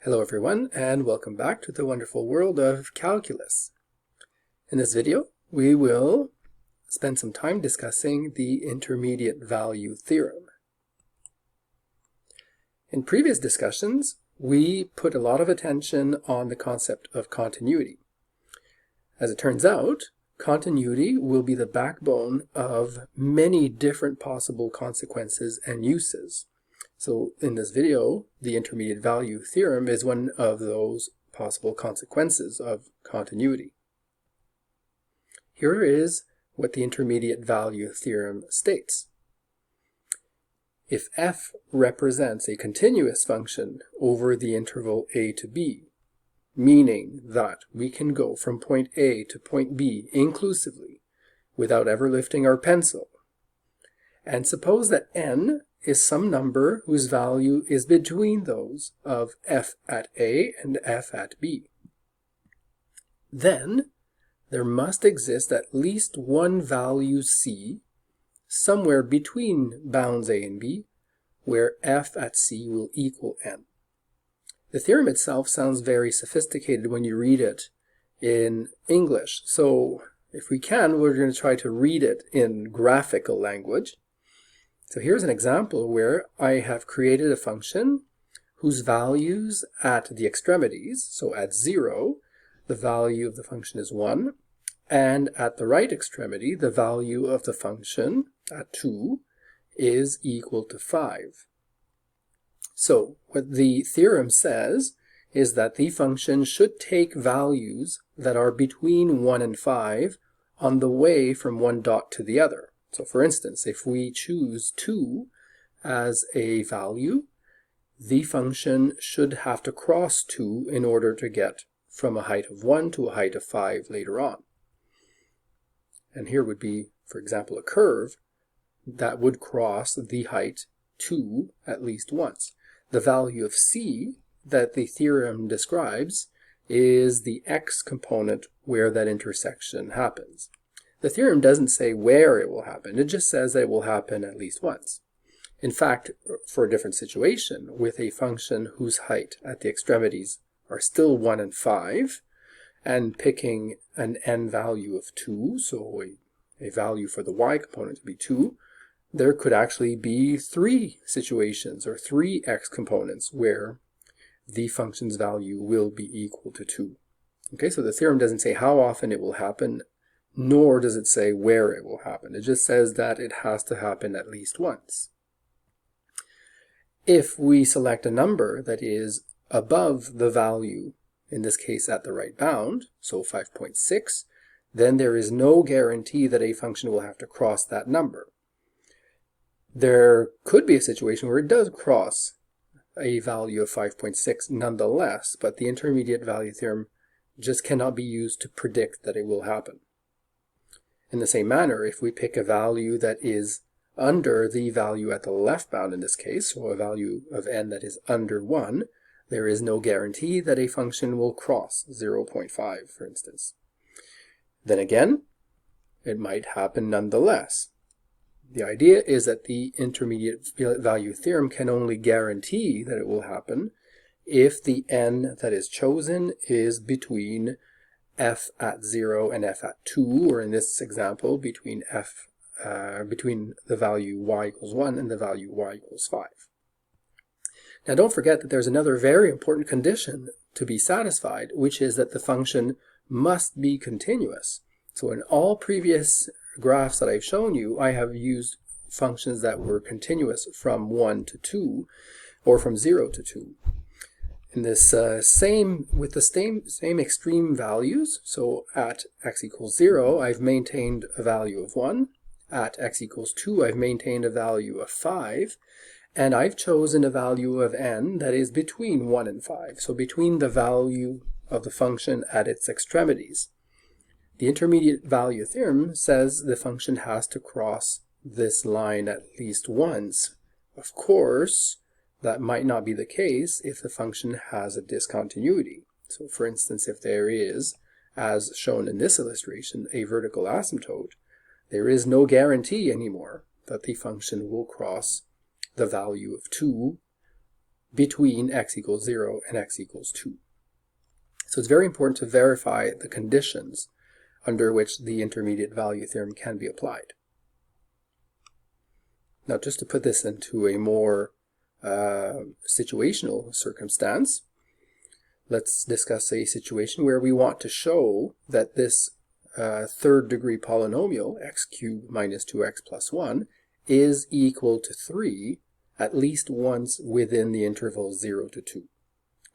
Hello everyone, and welcome back to the wonderful world of calculus. In this video, we will spend some time discussing the intermediate value theorem. In previous discussions, we put a lot of attention on the concept of continuity. As it turns out, continuity will be the backbone of many different possible consequences and uses. So in this video, the intermediate value theorem is one of those possible consequences of continuity. Here is what the intermediate value theorem states. If f represents a continuous function over the interval a to b, meaning that we can go from point A to point B inclusively without ever lifting our pencil, and suppose that n is some number whose value is between those of f at A and f at B, then there must exist at least one value c somewhere between bounds A and B where f at c will equal n. The theorem itself sounds very sophisticated when you read it in English, so if we can, we're going to try to read it in graphical language. So here's an example where I have created a function whose values at the extremities, so at 0, the value of the function is 1, and at the right extremity, the value of the function at 2 is equal to 5. So what the theorem says is that the function should take values that are between 1 and 5 on the way from one dot to the other. So for instance, if we choose 2 as a value, the function should have to cross 2 in order to get from a height of 1 to a height of 5 later on. And here would be, for example, a curve that would cross the height 2 at least once. The value of c that the theorem describes is the x component where that intersection happens. The theorem doesn't say where it will happen, it just says that it will happen at least once. In fact, for a different situation, with a function whose height at the extremities are still 1 and 5, and picking an n value of 2, so a value for the y component to be 2, there could actually be 3 situations or 3 x components where the function's value will be equal to 2. Okay, so the theorem doesn't say how often it will happen, nor does it say where it will happen. It just says that it has to happen at least once. If we select a number that is above the value, in this case at the right bound, so 5.6, then there is no guarantee that a function will have to cross that number. There could be a situation where it does cross a value of 5.6 nonetheless, but the intermediate value theorem just cannot be used to predict that it will happen. In the same manner, if we pick a value that is under the value at the left bound in this case, so a value of n that is under 1, there is no guarantee that a function will cross 0.5, for instance. Then again, it might happen nonetheless. The idea is that the intermediate value theorem can only guarantee that it will happen if the n that is chosen is between f at 0 and f at 2, or in this example, between the value y equals 1 and the value y equals 5. Now don't forget that there's another very important condition to be satisfied, which is that the function must be continuous. So in all previous graphs that I've shown you, I have used functions that were continuous from 1 to 2, or from 0 to 2. In this with the same extreme values, so at x equals 0, I've maintained a value of 1. At x equals 2, I've maintained a value of 5. And I've chosen a value of n that is between 1 and 5, so between the value of the function at its extremities. The intermediate value theorem says the function has to cross this line at least once. Of course, that might not be the case if the function has a discontinuity. So for instance, if there is, as shown in this illustration, a vertical asymptote, there is no guarantee anymore that the function will cross the value of 2 between x equals 0 and x equals 2. So it's very important to verify the conditions under which the intermediate value theorem can be applied. Now, just to put this into a more situational circumstance, let's discuss a situation where we want to show that this third degree polynomial, x cubed minus 2x plus 1, is equal to 3 at least once within the interval 0 to 2.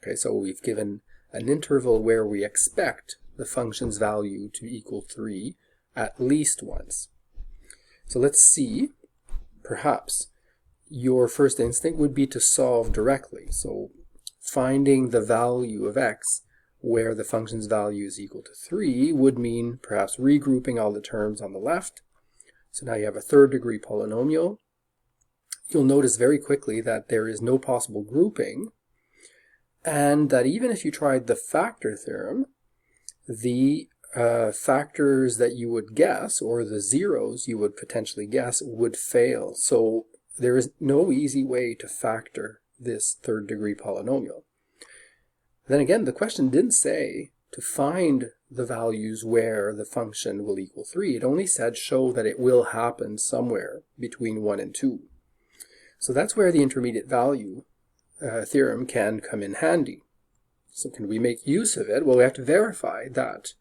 Okay, so we've given an interval where we expect the function's value to equal 3 at least once. So let's see, perhaps your first instinct would be to solve directly. So finding the value of x where the function's value is equal to 3 would mean perhaps regrouping all the terms on the left. So now you have a third degree polynomial. You'll notice very quickly that there is no possible grouping, and that even if you tried the factor theorem, the factors that you would guess, or the zeros you would potentially guess, would fail. So there is no easy way to factor this third degree polynomial. Then again, the question didn't say to find the values where the function will equal 3. It only said show that it will happen somewhere between 1 and 2. So that's where the intermediate value theorem can come in handy. So can we make use of it? Well, we have to verify that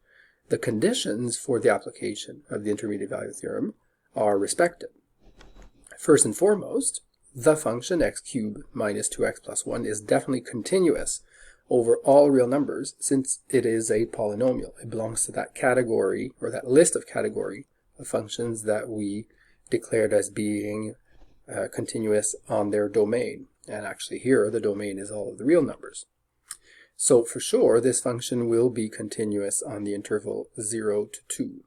the conditions for the application of the intermediate value theorem are respected. First and foremost, the function x cubed minus 2x plus 1 is definitely continuous over all real numbers since it is a polynomial. It belongs to that category, or that list of category of functions that we declared as being continuous on their domain. And actually here the domain is all of the real numbers. So for sure this function will be continuous on the interval 0 to 2.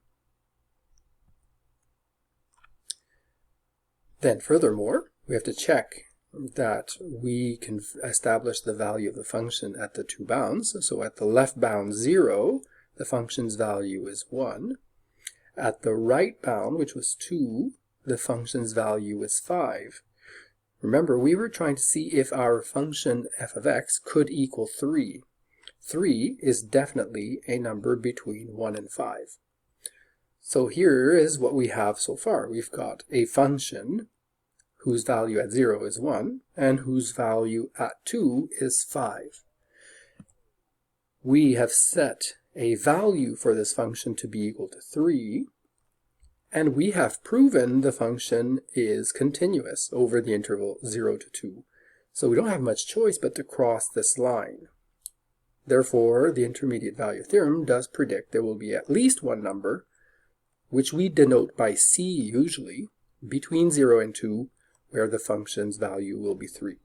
Then furthermore, we have to check that we can establish the value of the function at the two bounds. So at the left bound 0, the function's value is 1. At the right bound, which was 2, the function's value is 5. Remember, we were trying to see if our function f of x could equal 3. 3 is definitely a number between 1 and 5. So here is what we have so far. We've got a function whose value at 0 is 1 and whose value at 2 is 5. We have set a value for this function to be equal to 3, and we have proven the function is continuous over the interval 0 to 2. So we don't have much choice but to cross this line. Therefore, the intermediate value theorem does predict there will be at least one number, which we denote by c usually, between 0 and 2, where the function's value will be 3.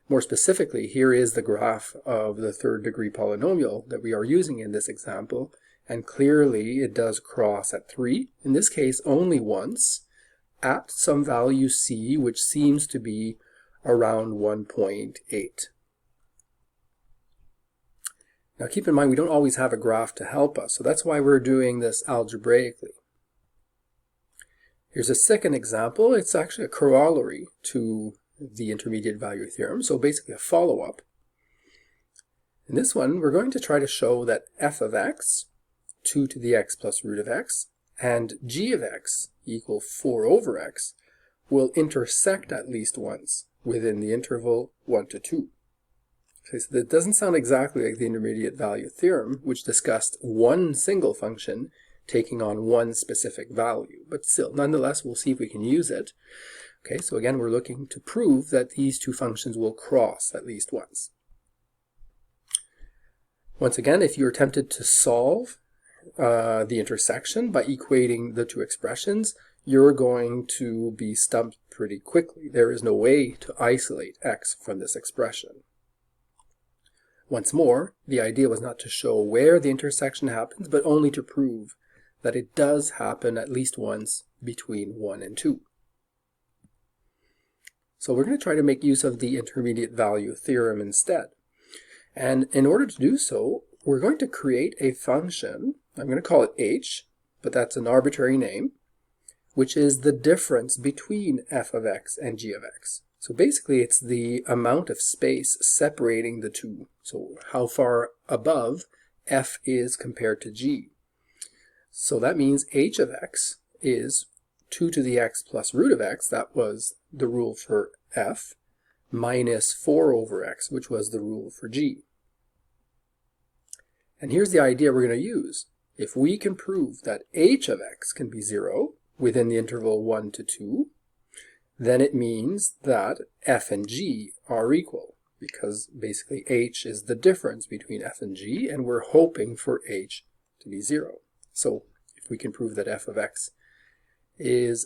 More specifically, here is the graph of the third degree polynomial that we are using in this example, and clearly it does cross at 3, in this case only once, at some value c, which seems to be around 1.8. Now keep in mind we don't always have a graph to help us, so that's why we're doing this algebraically. Here's a second example. It's actually a corollary to the intermediate value theorem, so basically a follow-up. In this one, we're going to try to show that f of x, 2 to the x plus root of x, and g of x equal 4 over x will intersect at least once within the interval 1 to 2. Okay, so that doesn't sound exactly like the intermediate value theorem, which discussed one single function taking on one specific value. But still, nonetheless, we'll see if we can use it. Okay, so again, we're looking to prove that these two functions will cross at least once. Once again, if you're tempted to solve the intersection by equating the two expressions, you're going to be stumped pretty quickly. There is no way to isolate x from this expression. Once more, the idea was not to show where the intersection happens, but only to prove that it does happen at least once between 1 and 2. So we're going to try to make use of the intermediate value theorem instead. And in order to do so, we're going to create a function, I'm going to call it h, but that's an arbitrary name, which is the difference between f of x and g of x. So basically it's the amount of space separating the two. So how far above f is compared to g. So that means h of x is 2 to the x plus root of x, that was the rule for f, minus 4 over x, which was the rule for g. And here's the idea we're going to use. If we can prove that h of x can be 0 within the interval 1 to 2, then it means that f and g are equal, because basically h is the difference between f and g, and we're hoping for h to be 0. So if we can prove that f of x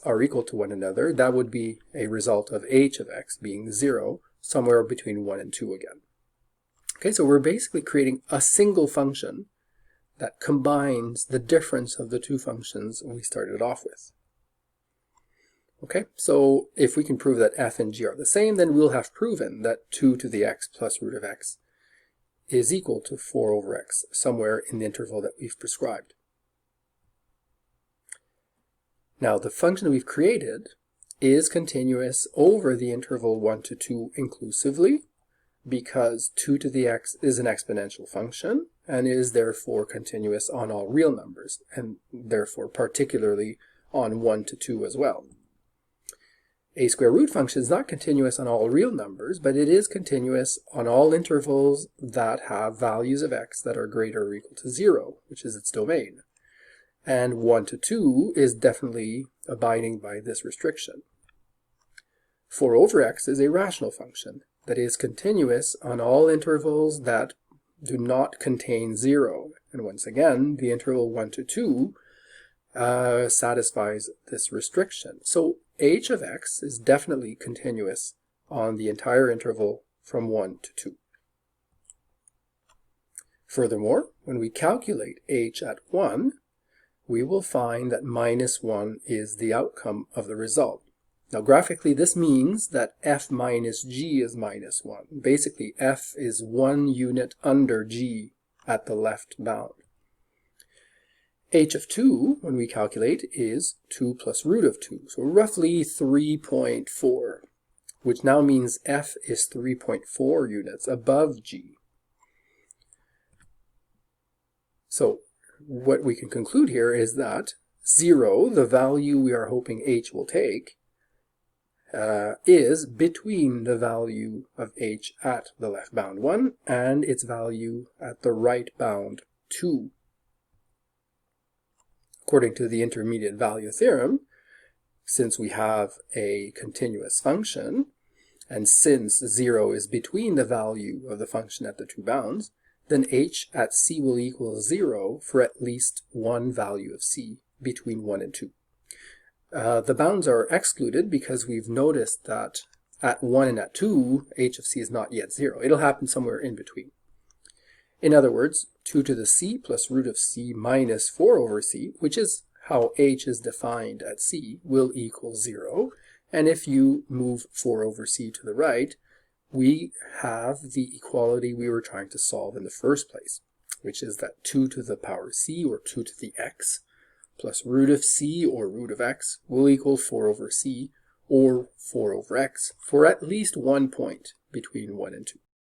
are equal to one another, that would be a result of h of x being 0, somewhere between 1 and 2 again. Okay, so we're basically creating a single function that combines the difference of the two functions we started off with. Okay, so if we can prove that f and g are the same, then we'll have proven that 2 to the x plus root of x is equal to 4 over x, somewhere in the interval that we've prescribed. Now, the function we've created is continuous over the interval 1 to 2 inclusively, because 2 to the x is an exponential function and is therefore continuous on all real numbers, and therefore particularly on 1 to 2 as well. A square root function is not continuous on all real numbers, but it is continuous on all intervals that have values of x that are greater or equal to 0, which is its domain. And 1 to 2 is definitely abiding by this restriction. 4 over x is a rational function that is continuous on all intervals that do not contain 0. And once again, the interval 1 to 2 satisfies this restriction. So h of x is definitely continuous on the entire interval from 1 to 2. Furthermore, when we calculate h at 1, we will find that minus 1 is the outcome of the result. Now graphically, this means that f minus g is minus 1. Basically, f is 1 unit under g at the left bound. H of 2, when we calculate, is 2 plus root of 2, so roughly 3.4, which now means f is 3.4 units above g. So what we can conclude here is that 0, the value we are hoping h will take, is between the value of h at the left bound 1 and its value at the right bound 2. According to the intermediate value theorem, since we have a continuous function, and since 0 is between the value of the function at the two bounds, then h at c will equal 0 for at least one value of c between 1 and 2. The bounds are excluded because we've noticed that at 1 and at 2, h of c is not yet 0. It'll happen somewhere in between. In other words, 2 to the c plus root of c minus 4 over c, which is how h is defined at c, will equal 0. And if you move 4 over c to the right, we have the equality we were trying to solve in the first place, which is that 2 to the power c, or 2 to the x, plus root of c, or root of x, will equal 4 over c, or 4 over x, for at least one point between 1 and 2.